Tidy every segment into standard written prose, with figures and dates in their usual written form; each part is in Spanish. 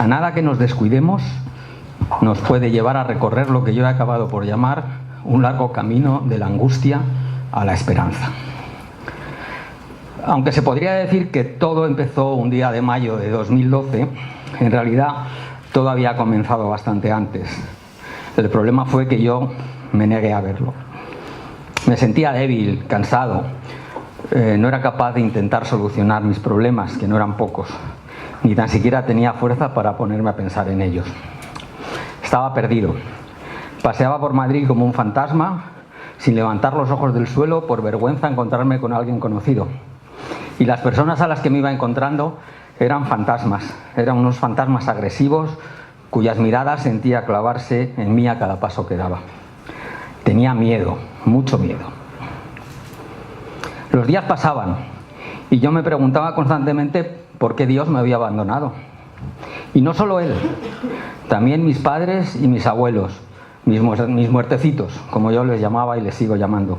A nada que nos descuidemos nos puede llevar a recorrer lo que yo he acabado por llamar un largo camino de la angustia a la esperanza. Aunque se podría decir que todo empezó un día de mayo de 2012, en realidad todo había comenzado bastante antes. El problema fue que yo me negué a verlo. Me sentía débil, cansado. No era capaz de intentar solucionar mis problemas, que no eran pocos. Ni tan siquiera tenía fuerza para ponerme a pensar en ellos. Estaba perdido. Paseaba por Madrid como un fantasma, sin levantar los ojos del suelo por vergüenza a encontrarme con alguien conocido. Y las personas a las que me iba encontrando eran fantasmas. Eran unos fantasmas agresivos cuyas miradas sentía clavarse en mí a cada paso que daba. Tenía miedo, mucho miedo. Los días pasaban y yo me preguntaba constantemente por qué Dios me había abandonado. Y no solo Él, también mis padres y mis abuelos, mis muertecitos, como yo les llamaba y les sigo llamando.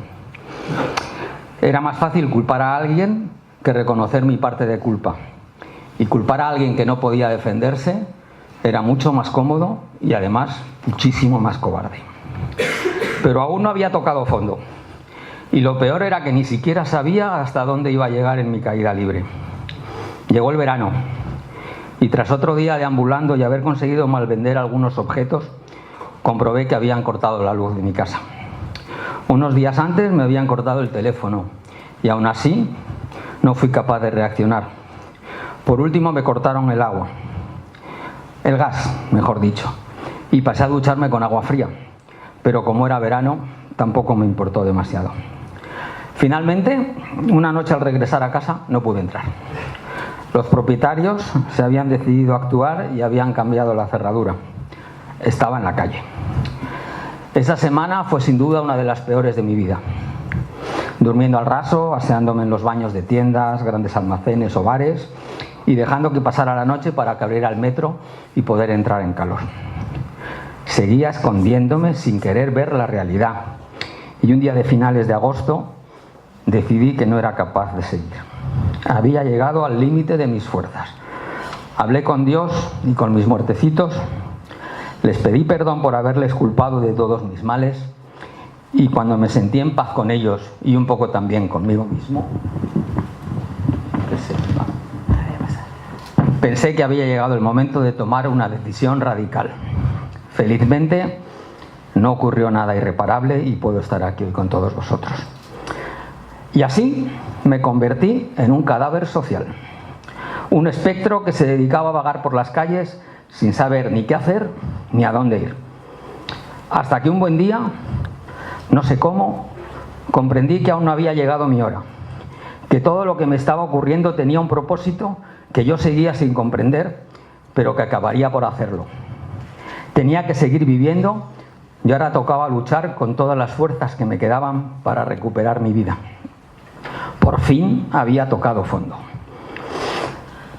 Era más fácil culpar a alguien que reconocer mi parte de culpa. Y culpar a alguien que no podía defenderse era mucho más cómodo y además muchísimo más cobarde. Pero aún no había tocado fondo. Y lo peor era que ni siquiera sabía hasta dónde iba a llegar en mi caída libre. Llegó el verano y tras otro día deambulando y haber conseguido malvender algunos objetos, comprobé que habían cortado la luz de mi casa. Unos días antes me habían cortado el teléfono y aún así no fui capaz de reaccionar. Por último me cortaron el agua, el gas, mejor dicho, y pasé a ducharme con agua fría, pero como era verano tampoco me importó demasiado. Finalmente, una noche al regresar a casa no pude entrar. Los propietarios se habían decidido a actuar y habían cambiado la cerradura. Estaba en la calle. Esa semana fue sin duda una de las peores de mi vida. Durmiendo al raso, aseándome en los baños de tiendas, grandes almacenes o bares y dejando que pasara la noche para que abriera el metro y poder entrar en calor. Seguía escondiéndome sin querer ver la realidad. Y un día de finales de agosto decidí que no era capaz de seguir. Había llegado al límite de mis fuerzas. Hablé con Dios y con mis muertecitos. Les pedí perdón por haberles culpado de todos mis males. Y cuando me sentí en paz con ellos y un poco también conmigo mismo, pensé que había llegado el momento de tomar una decisión radical. Felizmente no ocurrió nada irreparable y puedo estar aquí hoy con todos vosotros. Y así me convertí en un cadáver social. Un espectro que se dedicaba a vagar por las calles sin saber ni qué hacer ni a dónde ir. Hasta que un buen día, no sé cómo, comprendí que aún no había llegado mi hora. Que todo lo que me estaba ocurriendo tenía un propósito que yo seguía sin comprender, pero que acabaría por hacerlo. Tenía que seguir viviendo y ahora tocaba luchar con todas las fuerzas que me quedaban para recuperar mi vida. Por fin había tocado fondo.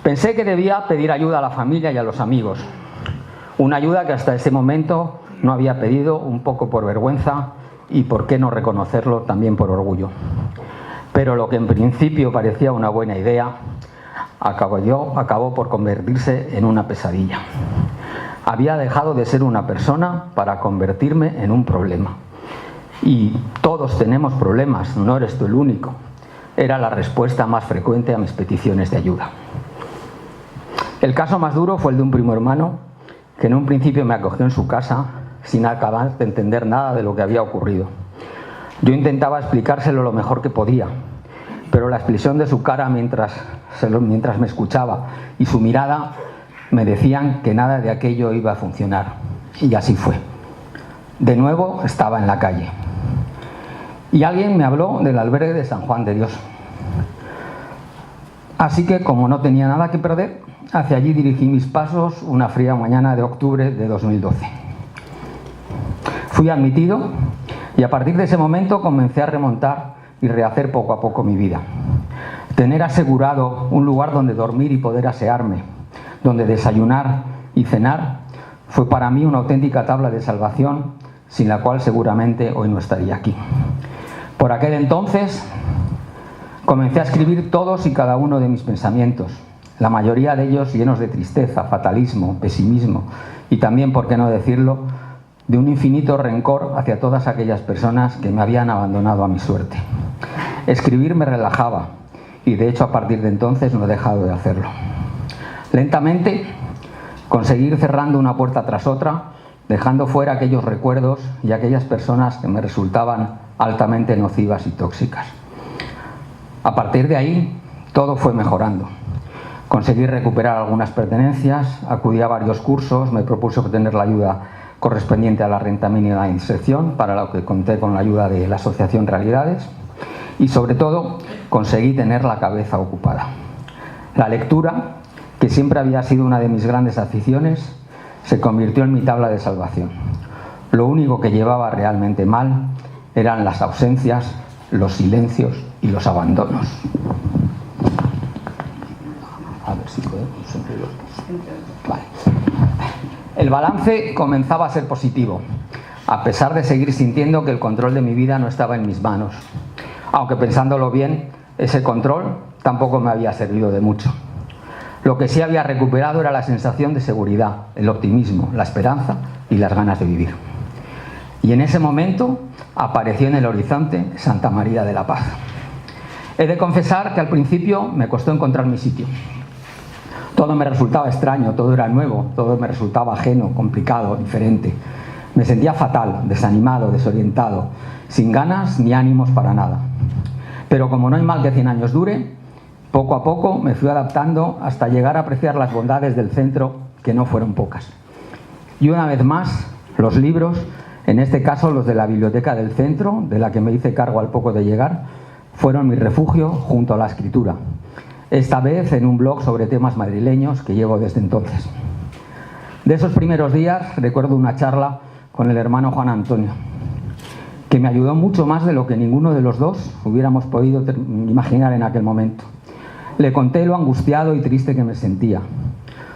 Pensé que debía pedir ayuda a la familia y a los amigos. Una ayuda que hasta ese momento no había pedido, un poco por vergüenza y, por qué no reconocerlo, también por orgullo. Pero lo que en principio parecía una buena idea acabó por convertirse en una pesadilla. Había dejado de ser una persona para convertirme en un problema. Y todos tenemos problemas, no eres tú el único. Era la respuesta más frecuente a mis peticiones de ayuda. El caso más duro fue el de un primo hermano que en un principio me acogió en su casa sin acabar de entender nada de lo que había ocurrido. Yo intentaba explicárselo lo mejor que podía, pero la expresión de su cara mientras me escuchaba y su mirada me decían que nada de aquello iba a funcionar. Y así fue. De nuevo estaba en la calle. Y alguien me habló del albergue de San Juan de Dios. Así que, como no tenía nada que perder, hacia allí dirigí mis pasos una fría mañana de octubre de 2012. Fui admitido y a partir de ese momento comencé a remontar y rehacer poco a poco mi vida. Tener asegurado un lugar donde dormir y poder asearme, donde desayunar y cenar, fue para mí una auténtica tabla de salvación, sin la cual seguramente hoy no estaría aquí. Por aquel entonces comencé a escribir todos y cada uno de mis pensamientos, la mayoría de ellos llenos de tristeza, fatalismo, pesimismo y también, por qué no decirlo, de un infinito rencor hacia todas aquellas personas que me habían abandonado a mi suerte. Escribir me relajaba y de hecho a partir de entonces no he dejado de hacerlo. Lentamente conseguí ir cerrando una puerta tras otra, dejando fuera aquellos recuerdos y aquellas personas que me resultaban altamente nocivas y tóxicas. A partir de ahí todo fue mejorando. Conseguí recuperar algunas pertenencias, acudí a varios cursos, me propuse obtener la ayuda correspondiente a la renta mínima de inserción, para lo que conté con la ayuda de la Asociación Realidades, y sobre todo conseguí tener la cabeza ocupada. La lectura, que siempre había sido una de mis grandes aficiones, se convirtió en mi tabla de salvación. Lo único que llevaba realmente mal eran las ausencias, los silencios y los abandonos. A ver si podemos entre los dos. Vale. El balance comenzaba a ser positivo, a pesar de seguir sintiendo que el control de mi vida no estaba en mis manos. Aunque pensándolo bien, ese control tampoco me había servido de mucho. Lo que sí había recuperado era la sensación de seguridad, el optimismo, la esperanza y las ganas de vivir. Y en ese momento apareció en el horizonte Santa María de la Paz. He de confesar que al principio me costó encontrar mi sitio. Todo me resultaba extraño, todo era nuevo, todo me resultaba ajeno, complicado, diferente. Me sentía fatal, desanimado, desorientado, sin ganas ni ánimos para nada. Pero como no hay mal que 100 años dure, poco a poco me fui adaptando hasta llegar a apreciar las bondades del centro, que no fueron pocas. Y una vez más, los libros, en este caso los de la biblioteca del centro, de la que me hice cargo al poco de llegar, fueron mi refugio junto a la escritura. Esta vez en un blog sobre temas madrileños que llevo desde entonces. De esos primeros días recuerdo una charla con el hermano Juan Antonio, que me ayudó mucho más de lo que ninguno de los dos hubiéramos podido imaginar en aquel momento. Le conté lo angustiado y triste que me sentía.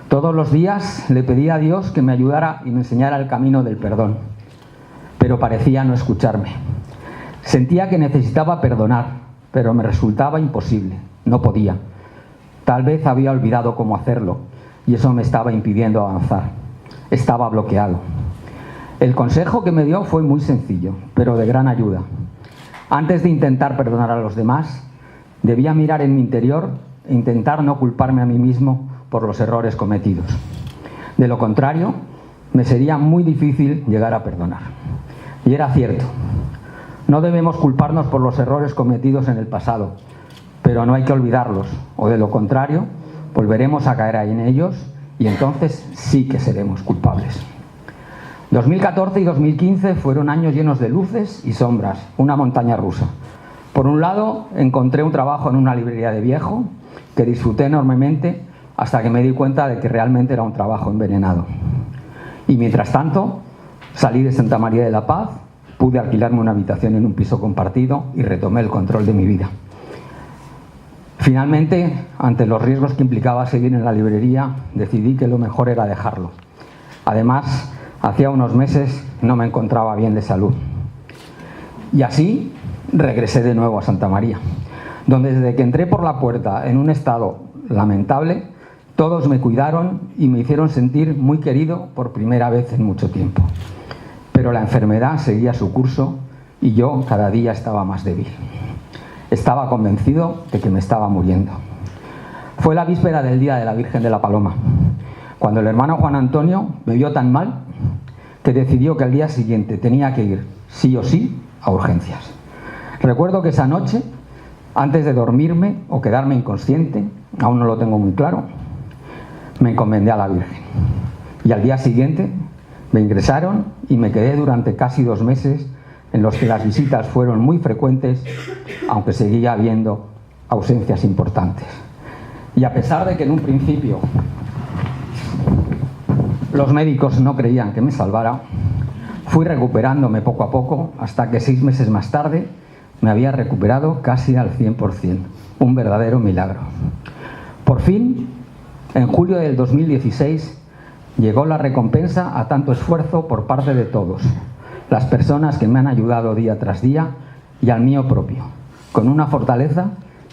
Todos los días le pedía a Dios que me ayudara y me enseñara el camino del perdón, pero parecía no escucharme. Sentía que necesitaba perdonar, pero me resultaba imposible, no podía. Tal vez había olvidado cómo hacerlo y eso me estaba impidiendo avanzar. Estaba bloqueado. El consejo que me dio fue muy sencillo, pero de gran ayuda. Antes de intentar perdonar a los demás, debía mirar en mi interior e intentar no culparme a mí mismo por los errores cometidos. De lo contrario, me sería muy difícil llegar a perdonar. Y era cierto. No debemos culparnos por los errores cometidos en el pasado, pero no hay que olvidarlos, o de lo contrario, volveremos a caer ahí en ellos y entonces sí que seremos culpables. 2014 y 2015 fueron años llenos de luces y sombras, una montaña rusa. Por un lado, encontré un trabajo en una librería de viejo que disfruté enormemente hasta que me di cuenta de que realmente era un trabajo envenenado. Y mientras tanto, salí de Santa María de la Paz, pude alquilarme una habitación en un piso compartido y retomé el control de mi vida. Finalmente, ante los riesgos que implicaba seguir en la librería, decidí que lo mejor era dejarlo. Además, hacía unos meses no me encontraba bien de salud. Y así regresé de nuevo a Santa María, donde desde que entré por la puerta en un estado lamentable, todos me cuidaron y me hicieron sentir muy querido por primera vez en mucho tiempo. Pero la enfermedad seguía su curso y yo cada día estaba más débil. Estaba convencido de que me estaba muriendo. Fue la víspera del Día de la Virgen de la Paloma, cuando el hermano Juan Antonio me vio tan mal que decidió que al día siguiente tenía que ir, sí o sí, a urgencias. Recuerdo que esa noche, antes de dormirme o quedarme inconsciente, aún no lo tengo muy claro, me encomendé a la Virgen. Y al día siguiente me ingresaron y me quedé durante casi 2 meses en los que las visitas fueron muy frecuentes, aunque seguía habiendo ausencias importantes. Y a pesar de que en un principio los médicos no creían que me salvara, fui recuperándome poco a poco hasta que 6 meses más tarde me había recuperado casi al 100%, un verdadero milagro. Por fin, en julio del 2016, llegó la recompensa a tanto esfuerzo por parte de todos, las personas que me han ayudado día tras día y al mío propio, con una fortaleza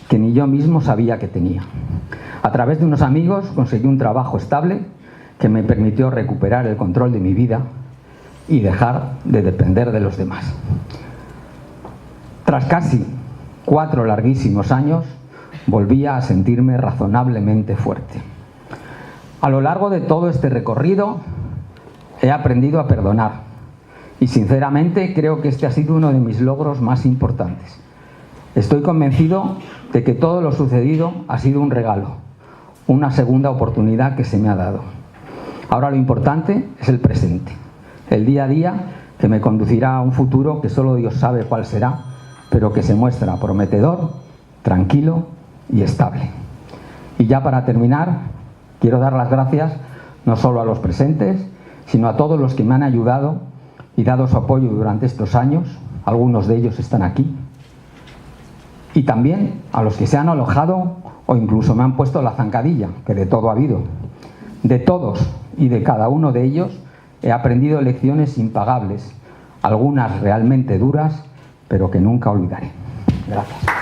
que ni yo mismo sabía que tenía. A través de unos amigos conseguí un trabajo estable que me permitió recuperar el control de mi vida y dejar de depender de los demás. Tras casi 4 larguísimos años, volvía a sentirme razonablemente fuerte. A lo largo de todo este recorrido he aprendido a perdonar y sinceramente creo que este ha sido uno de mis logros más importantes. Estoy convencido de que todo lo sucedido ha sido un regalo, una segunda oportunidad que se me ha dado. Ahora lo importante es el presente, el día a día que me conducirá a un futuro que solo Dios sabe cuál será, pero que se muestra prometedor, tranquilo y estable. Y ya para terminar, quiero dar las gracias no solo a los presentes, sino a todos los que me han ayudado y dado su apoyo durante estos años, algunos de ellos están aquí, y también a los que se han alojado o incluso me han puesto la zancadilla, que de todo ha habido. De todos y de cada uno de ellos he aprendido lecciones impagables, algunas realmente duras, pero que nunca olvidaré. Gracias.